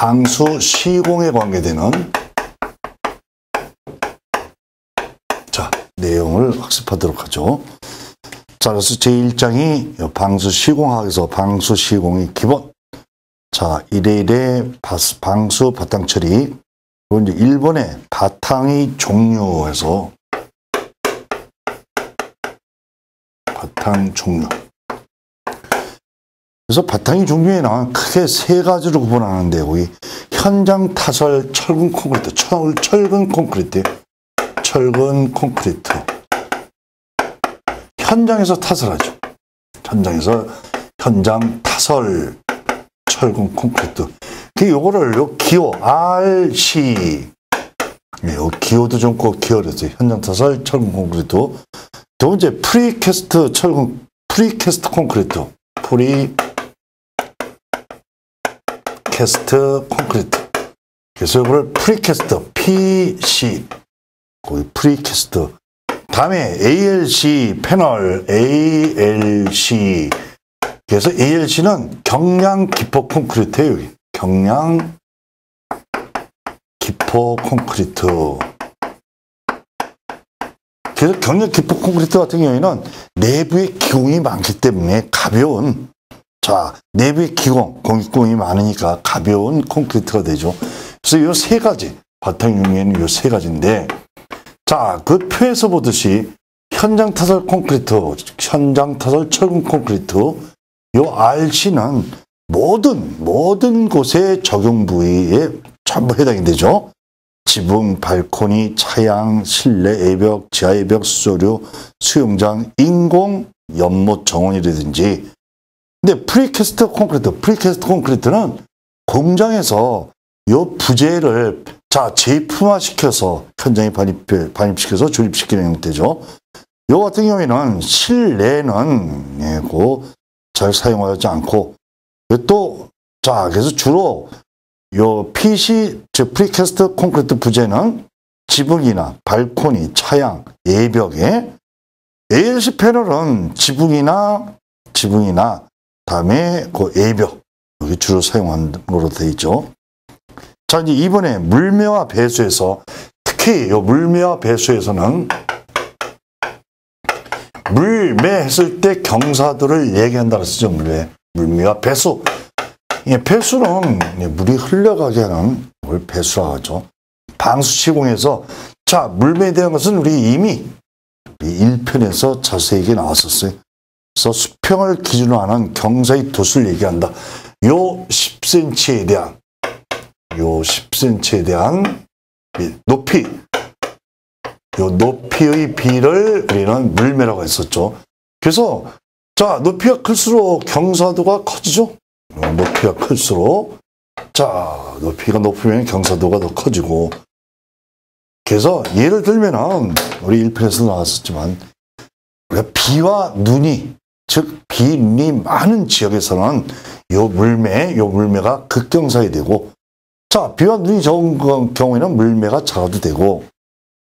방수 시공에 관계되는 자, 내용을 학습하도록 하죠. 자, 그래서 제1장이 방수 시공학에서 방수 시공의 기본. 자, 1회1회 방수 바탕 처리. 그리고 이제 1번에 바탕의 종류에서 바탕 종류. 그래서 바탕의 종류에는 크게 세 가지로 구분하는데, 여기 현장 타설 철근 콘크리트, 철근 콘크리트, 철근 콘크리트. 현장에서 타설하죠. 현장에서 현장 타설 철근 콘크리트. 요거를 요 기호 RC. 요 기호도 좀 꼭 기어렸어요. 현장 타설 철근 콘크리트. 두 번째 프리캐스트 철근 프리캐스트 콘크리트. 프리캐스트 콘크리트. 그래서 이거를 프리캐스트 PC. 거기 프리캐스트. 다음에 ALC 패널 ALC. 그래서 ALC는 경량 기포 콘크리트예요. 여기. 경량 기포 콘크리트. 그래서 경량 기포 콘크리트 같은 경우에는 내부에 기공이 많기 때문에 가벼운, 자, 내부에 공기공이 많으니까 가벼운 콘크리트가 되죠. 그래서 이 세 가지, 바탕 용에는 이 세 가지인데, 자, 그 표에서 보듯이 현장 타설 콘크리트, 현장 타설 철근 콘크리트, 이 RC는 모든 곳의 적용 부위에 전부 해당이 되죠. 지붕, 발코니, 차양, 실내 외벽, 지하 외벽, 수조류, 수영장, 인공, 연못 정원이라든지. 근데 프리캐스트 콘크리트는 공장에서 요 부재를 자, 제품화시켜서 현장에 반입시켜서 조립시키는 형태죠. 요 같은 경우에는 실내는 잘 사용하지 않고, 또, 자, 그래서 주로 요 PC, 즉 프리캐스트 콘크리트 부재는 지붕이나 발코니, 차양, 외벽에, ALC 패널은 지붕이나 다음에 그 외벽, 여기 주로 사용하는 걸로 되어 있죠. 자, 이제 이번에 물매와 배수에서, 특히 요 물매와 배수에서는 물매했을 때 경사도를 얘기한다고 쓰죠. 물매와 배수. 배수는 물이 흘러가게 하는 걸 배수라고 하죠. 방수 시공에서, 자, 물매에 대한 것은 우리 이미 1편에서 자세하게 나왔었어요. 그래서 수평을 기준으로 하는 경사의 도수를 얘기한다. 요 10cm에 대한 높이, 요 높이의 비를 우리는 물매라고 했었죠. 그래서, 자, 높이가 클수록 경사도가 커지죠. 높이가 클수록, 자, 높이가 높으면 경사도가 더 커지고. 그래서 예를 들면은 우리 1편에서 나왔었지만, 우리가 비와 눈이, 즉 비, 눈이 많은 지역에서는 요 물매가 극경사이 되고, 자, 비와 눈이 적은 경우에는 물매가 작아도 되고.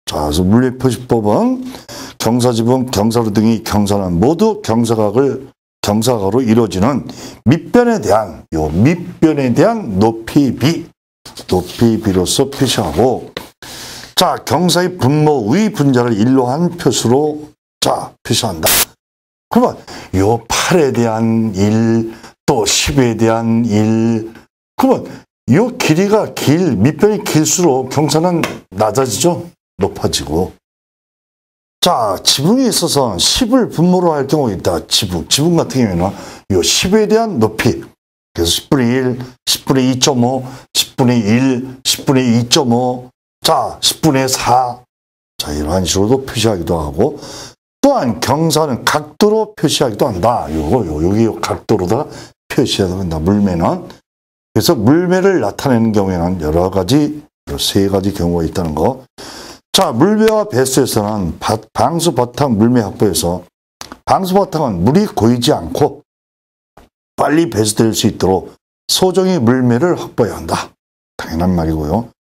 자, 그래서 물매 표시법은 경사지붕, 경사로 등이 경사는 모두 경사각으로 이루어지는 밑변에 대한 높이비로서 표시하고, 자, 경사의 분모 의 분자를 일로 한 표수로, 자, 표시한다. 그러면 요 8에 대한 1, 또 10에 대한 1, 그러면 요 밑변이 길수록 경사는 낮아지죠. 높아지고. 자, 지붕에 있어서 10을 분모로 할 경우가 있다. 지붕 같은 경우에는 요 10에 대한 높이. 그래서 10분의 1, 10분의 2.5, 10분의 1, 10분의 2.5, 자, 10분의 4. 자, 이런 식으로도 표시하기도 하고, 또한 경사는 각도로 표시하기도 한다. 여기 각도로다 표시하기도 한다. 물매는. 그래서 물매를 나타내는 경우에는 여러 가지, 세 가지 경우가 있다는 거. 자, 물매와 배수에서는 방수 바탕 물매 확보에서 방수 바탕은 물이 고이지 않고 빨리 배수될 수 있도록 소정의 물매를 확보해야 한다. 당연한 말이고요.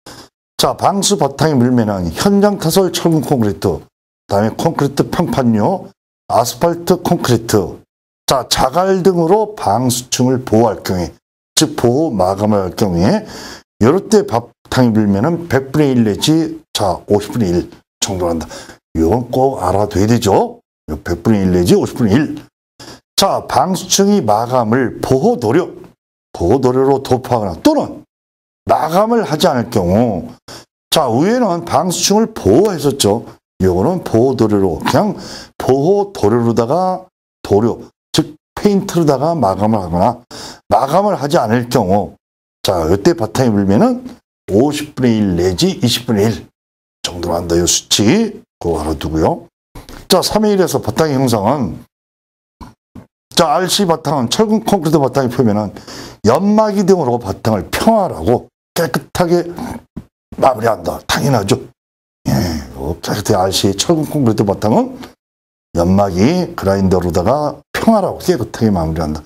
자, 방수 바탕의 물매는 현장 타설 철근 콘크리트, 다음에 콘크리트 평판료, 아스팔트 콘크리트, 자, 자갈 등으로 방수층을 보호할 경우에, 즉 보호 마감을 할 경우에 이럴 때 바탕이 불면은 100분의 1 내지 자 50분의 1 정도 한다. 이건 꼭 알아둬야 되죠. 100분의 1 내지 50분의 1. 자, 방수층이 마감을 보호도료로 도포하거나 또는 마감을 하지 않을 경우, 자, 위에는 방수층을 보호했었죠. 요거는 보호도료로, 그냥 보호도료로다가 도료, 즉 페인트로다가 마감을 하거나 마감을 하지 않을 경우, 자, 이때 바탕이 불면은 50분의 1 내지 20분의 1 정도로 한다. 이 수치 그거 알아두고요. 자, 3의 1에서 바탕의 형상은, 자, RC 바탕은 철근 콘크리트 바탕의 표면은 연마기 등으로 바탕을 평화하고 깨끗하게 마무리한다. 당연하죠. 예, 깨끗하게 RC 철근 콘크리트 바탕은 연마기 그라인더로다가 평화하고 깨끗하게 마무리한다.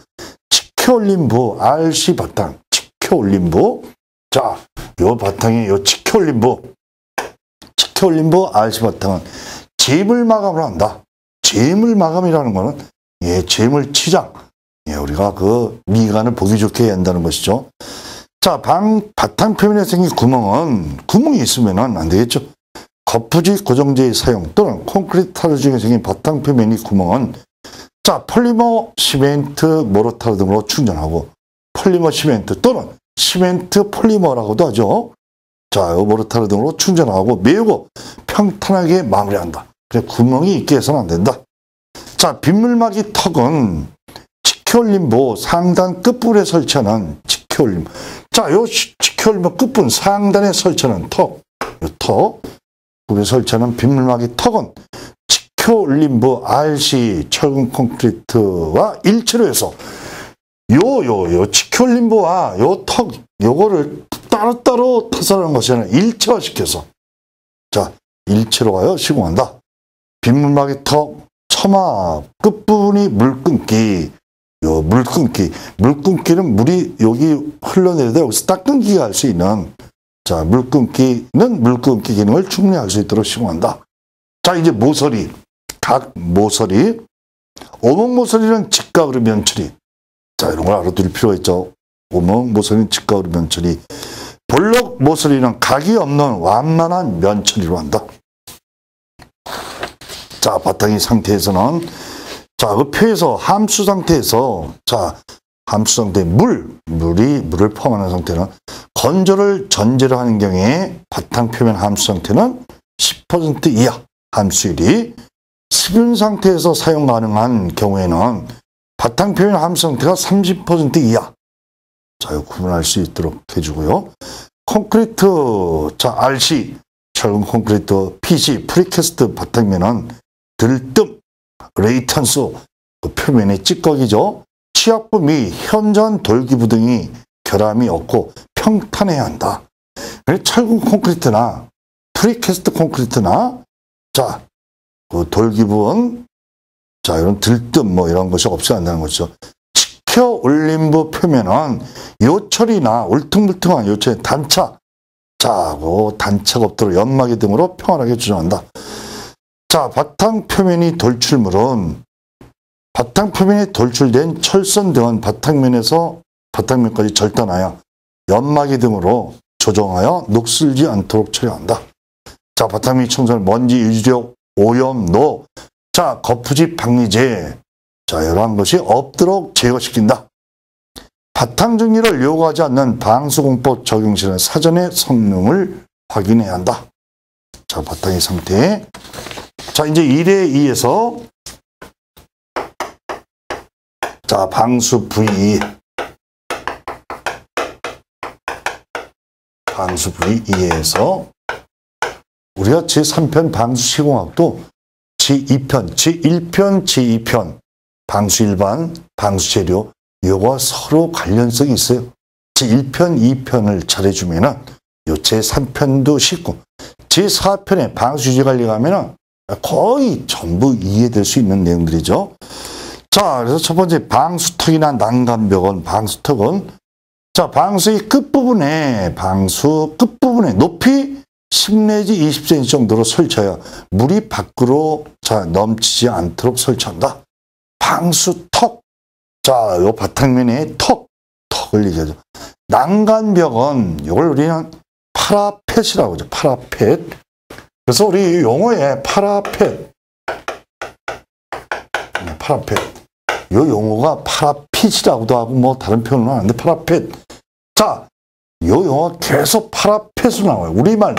치켜올린 부 RC 바탕, 치켜올린 부. 자, 요 바탕에 요 치켜올린 부 RC 바탕은 재물 마감을 한다. 재물 마감이라는 거는 예, 재물 치장. 예, 우리가 그 미간을 보기 좋게 해야 한다는 것이죠. 자, 바탕 표면에 생긴 구멍이 있으면은 안 되겠죠. 거푸집 고정제의 사용 또는 콘크리트 타르 중에 생긴 바탕 표면이 구멍은, 자, 폴리머, 시멘트, 모르타르 등으로 충전하고, 폴리머 시멘트 또는 시멘트 폴리머라고도 하죠. 자, 모르타르 등으로 충전하고 메우고 평탄하게 마무리한다. 그래, 구멍이 있게 해서는 안 된다. 자, 빗물막이 턱은 치켜올림부 상단 끝부분에 설치하는 치켜올림. 자, 요 치켜올림부 끝부분 상단에 설치하는 턱, 요 턱, 부분에 설치하는 빗물막이 턱은 치켜올림부 RC 철근 콘크리트와 일체로 해서 요 치켜올림부와 요 턱, 요거를 따로따로 타설하는 것이 아니라 일체화시켜서, 자, 일체로 시공한다. 빗물막이 턱, 처마 끝부분이 물끊기. 요 물끊기는 물이 여기 흘러내려다 여기서 딱 끊기게 할 수 있는, 자, 물끊기는 물끊기 기능을 충분히 할 수 있도록 시공한다. 자, 이제 모서리, 각 모서리, 오목 모서리는 직각으로 면처리. 자, 이런 걸 알아둘 필요가 있죠. 오목 모서리는 직각으로 면처리. 볼록 모서리는 각이 없는 완만한 면처리로 한다. 자, 바탕이 상태에서는, 자, 그 표에서 함수 상태에서, 자, 함수 상태 물을 포함하는 상태는 건조를 전제로 하는 경우에 바탕 표면 함수 상태는 10% 이하 함수율이, 수분 상태에서 사용 가능한 경우에는 바탕 표면 함수 상태가 30% 이하. 자, 이거 구분할 수 있도록 해주고요. 콘크리트, 자, RC, 철근 콘크리트, PC, 프리캐스트 바탕면은 들뜸, 레이턴스, 그 표면의 찌꺼기죠. 치약부 및 현전 돌기부 등이 결함이 없고 평탄해야 한다. 철근 콘크리트나 프리캐스트 콘크리트나, 자, 그 돌기부는, 자, 이런 들뜸 뭐 이런 것이 없어야 한다는 거죠. 치켜 올림부 표면은 요철이나 울퉁불퉁한 요철의 단차, 자, 그 단차가 없도록 연마기 등으로 평안하게 조정한다. 자, 바탕 표면이 돌출물은 바탕 표면에 돌출된 철선 등은 바탕면까지 절단하여 연마기 등으로 조정하여 녹슬지 않도록 처리한다. 자, 바탕면 청소는 먼지, 유지력, 오염,노, 자, 거푸집 방리제, 자, 이러한 것이 없도록 제거시킨다. 바탕 정리를 요구하지 않는 방수공법 적용 시에는 사전에 성능을 확인해야 한다. 자, 바탕의 상태. 자, 이제 1에 2에서, 자, 방수 V, 방수 V2에서 우리가 제3편 방수 시공학도 제2편, 제1편, 제2편, 방수 일반, 방수 재료, 요거와 서로 관련성이 있어요. 제1편, 2편을 잘해주면은 요 제3편도 쉽고, 제4편에 방수 유지 관리 가면은 거의 전부 이해될 수 있는 내용들이죠. 자, 그래서 첫 번째 방수턱이나 난간벽은, 방수턱은, 자, 방수의 끝부분에, 높이 10 내지 20cm 정도로 설치하여 물이 밖으로, 자, 넘치지 않도록 설치한다. 방수턱. 자, 요 바탕면에 턱을 얘기하죠. 난간벽은 이걸 우리는 파라펫이라고 하죠. 파라펫. 그래서 우리 용어에 파라펫. 이 용어가 파라핏이라고도 하고 뭐 다른 표현은 하는데 파라펫. 자, 이 용어 계속 파라펫으로 나와요. 우리말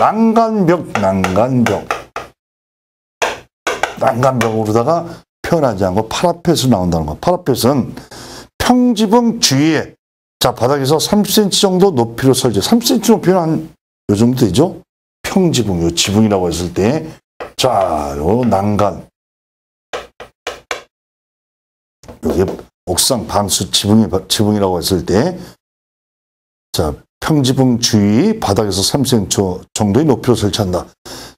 난간벽으로다가 표현하지 않고 파라펫으로 나온다는 거. 파라펫은 평지붕 주위에 자 바닥에서 30cm 정도 높이로 설치. 30cm 높이는 한 요 정도 되죠? 평지붕, 요 지붕이라고 했을 때, 자, 요 난간. 여기 옥상 방수 지붕이라고 했을 때, 자, 평지붕 주위 바닥에서 3cm 정도의 높이로 설치한다.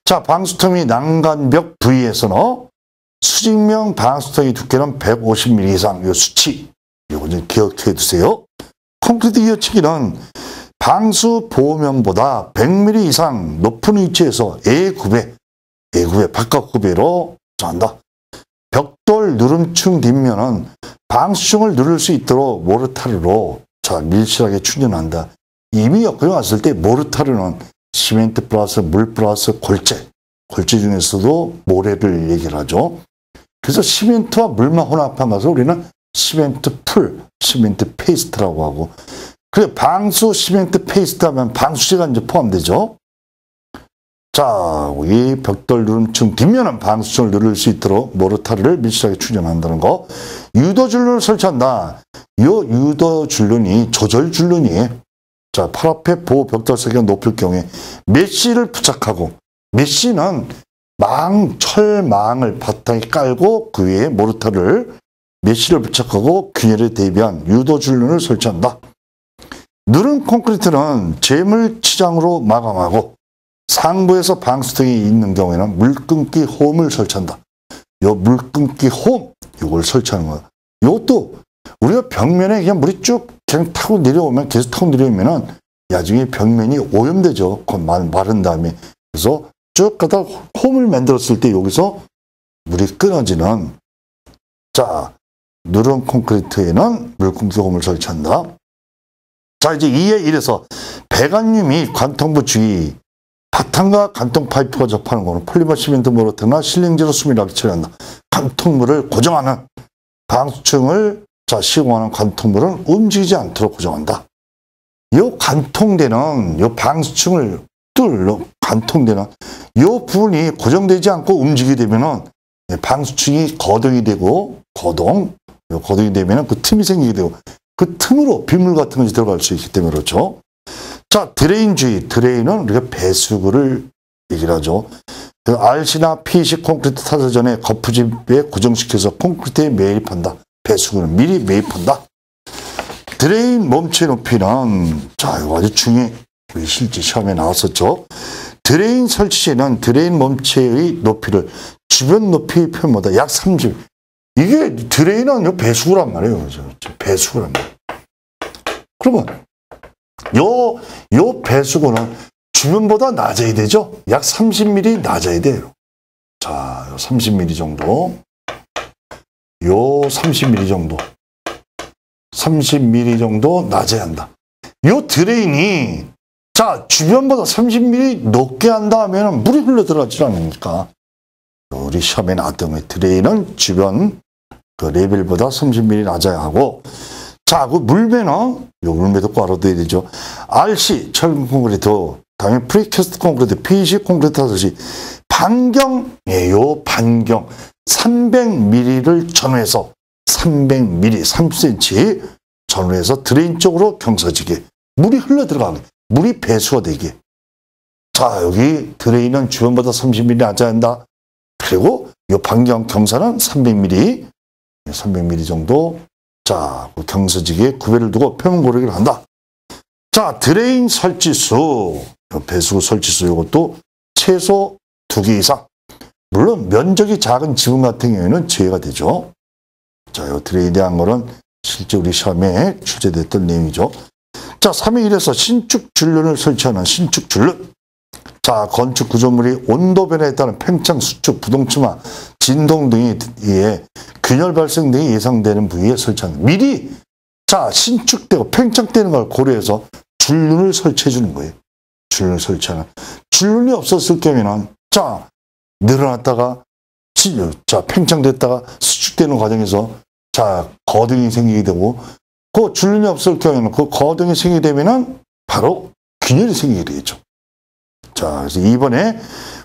자, 방수턱이 난간벽 부위에서는 수직면 방수턱의 두께는 150mm 이상, 요 수치. 요거 좀 기억해 두세요. 콘크리트 이어치기는 방수 보호면보다 100mm 이상 높은 위치에서 A구배 바깥 구배로 한다. 벽돌 누름층 뒷면은 방수층을 누를 수 있도록 모르타르로 자 밀실하게 충전한다. 이미 여기 왔을 때 모르타르는 시멘트 플러스 물 플러스 골재 중에서도 모래를 얘기를 하죠. 그래서 시멘트와 물만 혼합한 것을 우리는 시멘트 페이스트라고 하고, 그래 방수 시멘트 페이스트 하면 방수제가 이제 포함되죠. 자, 이 벽돌 누름층 뒷면은 방수층을 누를 수 있도록 모르타르를 밀실하게 충전한다는 거. 유도줄눈을 설치한다. 이 유도줄눈이 조절줄눈이에요. 자, 파라펫 보호 벽돌 세기가 높을 경우에 메쉬를 부착하고, 메쉬는 철망을 바탕에 깔고 그 위에 모르타르를 메쉬를 부착하고 균열에 대비한 유도줄눈을 설치한다. 누른 콘크리트는 재물치장으로 마감하고 상부에서 방수턱이 있는 경우에는 물끊기 홈을 설치한다. 요 물끊기 홈, 요걸 설치하는 거야. 요것도 우리가 벽면에 그냥 물이 쭉 그냥 타고 내려오면, 계속 타고 내려오면은 나중에 벽면이 오염되죠. 마른 다음에. 그래서 쭉 가다 홈을 만들었을 때 여기서 물이 끊어지는, 자, 누런 콘크리트에는 물끊기 홈을 설치한다. 자, 이제 2에 1에서 배관유 및 관통부 주위, 바탕과 관통 파이프가 접하는 거는 폴리머 시멘트 모르타르나 실링제로 수밀하게 처리한다. 관통물을 고정하는 방수층을 시공하는 관통물은 움직이지 않도록 고정한다. 이 관통되는 이 방수층을 관통되는 이 부분이 고정되지 않고 움직이게 되면은 방수층이 거동이 되고 거동이 되면은 그 틈이 생기게 되고, 그 틈으로 빗물 같은 것이 들어갈 수 있기 때문에 그렇죠. 자, 드레인은 우리가 배수구를 얘기를 하죠. RC나 PEC 콘크리트 타설 전에 거푸집에 고정시켜서 콘크리트에 매입한다. 배수구는 미리 매입한다. 드레인 몸체 높이는, 자, 이거 아주 중요해. 우리 실제 시험에 나왔었죠. 드레인 설치 시에는 드레인 몸체의 높이를 주변 높이 표현보다 약 30. 이게 드레인은 배수구란 말이에요. 배수구란 말이에요. 그러면 요 배수구는 주변보다 낮아야 되죠. 약 30mm 낮아야 돼요. 자, 30mm 정도. 요 30mm 정도 낮아야 한다. 요 드레인이, 자, 주변보다 30mm 높게 한다 하면 물이 흘러 들어가지 않으니까. 우리 시험에 나왔던 거, 드레인은 주변 그 레벨보다 30mm 낮아야 하고, 자, 그 물매는, 요 물매도 꼭 알아둬야 되죠. RC, 철근 콘크리트, 다음에 프리캐스트 콘크리트, PEC 콘크리트 하듯이 반경이에요. 반경. 300mm를 전후해서 300mm, 3cm 전후해서 드레인 쪽으로 경사지게 물이 흘러 들어가게, 물이 배수가 되게. 자, 여기 드레인은 주변보다 30mm 낮아야 한다. 그리고 이 반경 경사는 300mm 정도. 자, 그 경사지기에 구배를 두고 표면 고르기를 한다. 자, 드레인 설치수, 배수구 설치수 이것도 최소 2개 이상. 물론 면적이 작은 지붕 같은 경우에는 제외가 되죠. 자, 이 드레인에 대한 거는 실제 우리 시험에 출제됐던 내용이죠. 자, 3회 1에서 신축 줄눈을 설치하는 신축 줄눈. 자, 건축 구조물이 온도 변화에 따른 팽창, 수축, 부동침화, 진동 등에 의해 균열 발생 등이 예상되는 부위에 설치한다. 미리 자, 신축되고 팽창되는 걸 고려해서 줄눈을 설치해 주는 거예요. 줄눈을 설치하는. 줄눈이 없었을 경우에는, 자, 늘어났다가, 자, 팽창됐다가 수축되는 과정에서, 자, 거등이 생기게 되고, 그 줄눈이 없을 경우에는 그 거등이 생기게 되면은 바로 균열이 생기게 되겠죠. 자, 그래서 이번에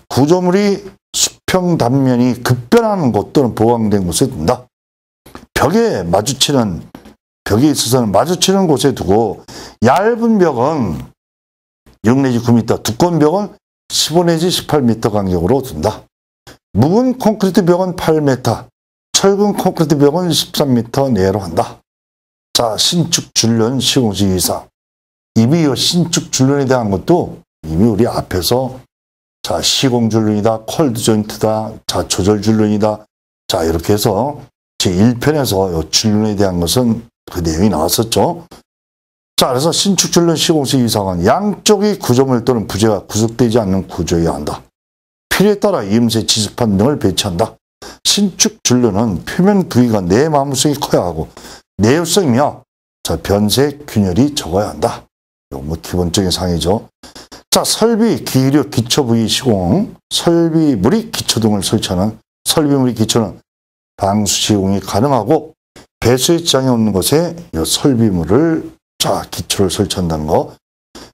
구조물이 수평 단면이 급변하는 곳 또는 보강된 곳에 둔다. 벽에 있어서는 마주치는 곳에 두고, 얇은 벽은 6 내지 9m, 두꺼운 벽은 15 내지 18m 간격으로 둔다. 묵은 콘크리트 벽은 8m, 철근 콘크리트 벽은 13m 내로 한다. 자, 신축 줄눈 시공식 이상. 이미 이 신축 줄눈에 대한 것도 이미 우리 앞에서, 자, 시공 줄눈이다, 콜드 조인트다, 자, 조절 줄눈이다. 자, 이렇게 해서 제1편에서 이 줄눈에 대한 것은 그 내용이 나왔었죠. 자, 그래서 신축 줄눈 시공식 이상은 양쪽의 구조물 또는 부재가 구속되지 않는 구조여야 한다. 필요에 따라 이음새 지습판 등을 배치한다. 신축 줄눈은 표면 부위가 내마무성이 커야 하고 내유성이며, 자, 변색 균열이 적어야 한다. 이거 뭐 기본적인 사항이죠. 자, 설비, 기류, 기초 부위 시공, 설비물이 기초 등을 설치하는 설비물이 기초는 방수 시공이 가능하고 배수의 지장이 없는 곳에 이 설비물을, 자, 기초를 설치한다는 거.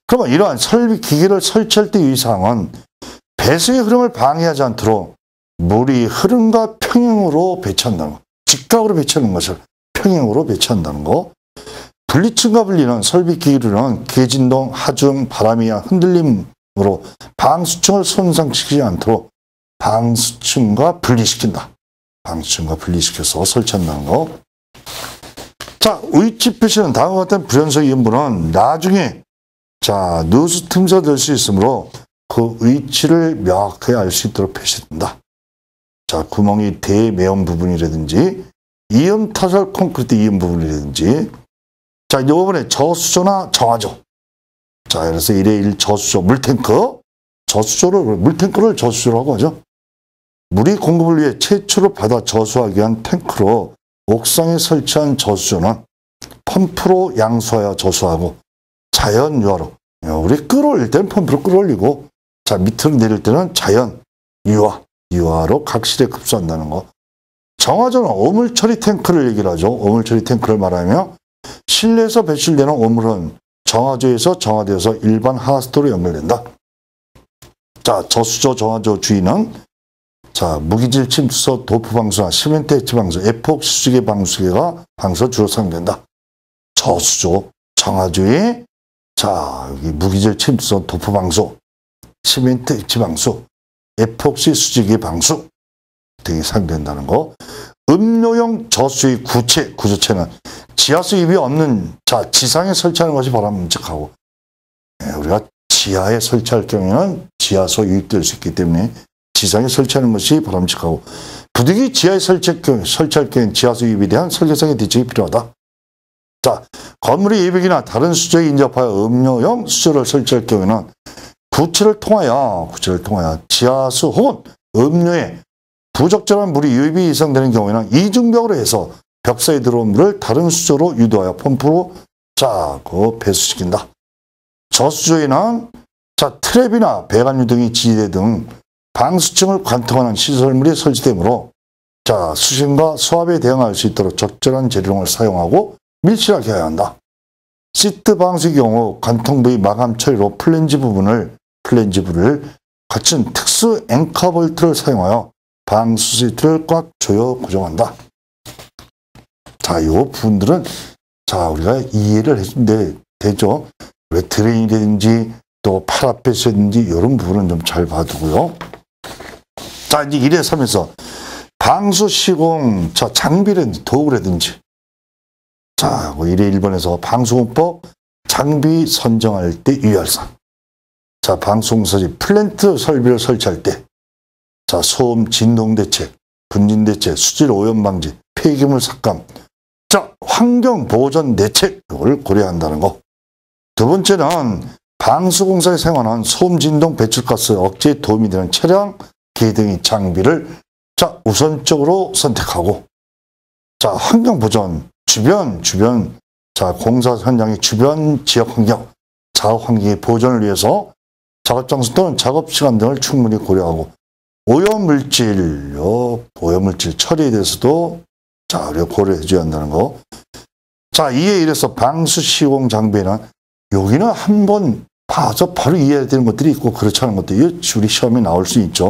그러면 이러한 설비 기기를 설치할 때 이 사항은 배수의 흐름을 방해하지 않도록 물이 흐름과 평행으로 배치한다는 거. 직각으로 배치하는 것을 평행으로 배치한다는 거. 분리층과 분리는 설비 기기로는 계진동, 하중, 바람이 흔들림으로 방수층을 손상시키지 않도록 방수층과 분리시킨다. 방수층과 분리시켜서 설치한다는 거. 자, 위치 표시는 다음과 같은 불연속 이음부는 나중에, 자, 누수 틈새 될 수 있으므로 그 위치를 명확하게 알 수 있도록 표시된다. 자, 구멍이 대매연 부분이라든지 이음 타설 콘크리트 이음 부분이라든지, 자, 이번에 저수조나 정화조. 자, 그래서 1에 1 저수조, 물탱크를 저수조라고 하죠. 물이 공급을 위해 최초로 받아 저수하기 위한 탱크로 옥상에 설치한 저수조는 펌프로 양수하여 저수하고 자연 유화로, 우리 끌어올릴 때는 펌프로 끌어올리고, 자, 밑으로 내릴 때는 자연 유화로 각실에 급수한다는 거. 정화조는 오물 처리 탱크를 얘기를 하죠. 오물 처리 탱크를 말하며 실내에서 배출되는 오물은 정화조에서 정화되어서 일반 하수도로 연결된다. 자, 저수조 정화조 주의는, 자, 무기질 침투소 도프 방수나 시멘트 해치 방수, 에폭시 수지개 방수개가 방수로 주로 사용된다. 저수조 정화조에, 자, 여기 무기질 침투소 도프 방수, 시멘트 해치 방수, 에폭시 수지개 방수 등이 사용된다는 거. 음료용 저수의 구조체는 지하수 입이 없는, 자, 지상에 설치하는 것이 바람직하고, 우리가 지하에 설치할 경우에는 지하수 유입될 수 있기 때문에 지상에 설치하는 것이 바람직하고, 부득이 지하에 설치할 경우에는 지하수 유입에 대한 설계상의 대책이 필요하다. 자, 건물의 예벽이나 다른 수조에 인접하여 음료용 수조를 설치할 경우에는 구체를 통하여 지하수 혹은 음료에 부적절한 물이 유입이 예상되는 경우에는 이중벽으로 해서 벽 사이에 들어온 물을 다른 수조로 유도하여 펌프로, 자, 배수시킨다. 저수조에는, 자, 트랩이나 배관유 등이 지지대 등 방수층을 관통하는 시설물이 설치되므로, 자, 수심과 수압에 대응할 수 있도록 적절한 재료를 사용하고 밀실하게 해야 한다. 시트 방수의 경우 관통 부위 마감 처리로 플랜지부를 갖춘 특수 앵커 볼트를 사용하여 방수 시트를 꽉 조여 고정한다. 자, 이 부분들은, 자, 우리가 이해를 해주면 되죠. 왜 드레인이라든지 또 팔 앞에서든지 이런 부분은 좀 잘 봐두고요. 자, 이제 1에 3에서 방수 시공, 자, 장비라든지 도구라든지, 자, 1에 1번에서 방수공법 장비 선정할 때 유의할 사항. 자, 방수공사지 플랜트 설비를 설치할 때, 자, 소음 진동 대책, 분진 대책, 수질 오염 방지, 폐기물 삭감, 자, 환경 보전 대책, 이걸 고려한다는 거. 두 번째는 방수공사에 사용하는 소음 진동 배출가스 억제에 도움이 되는 차량, 기계 등의 장비를, 자, 우선적으로 선택하고, 자, 환경 보전, 주변, 자, 공사 현장의 주변 지역 환경, 작업 환경의 보존을 위해서 작업 장소 또는 작업 시간 등을 충분히 고려하고 오염물질 처리에 대해서도 자, 우리가 고려해 줘야 한다는 거. 자, 이에 이래서 방수 시공 장비는 여기는 한번 봐서 바로 이해해야 되는 것들이 있고 그렇지 않은 것들이 우리 시험에 나올 수 있죠.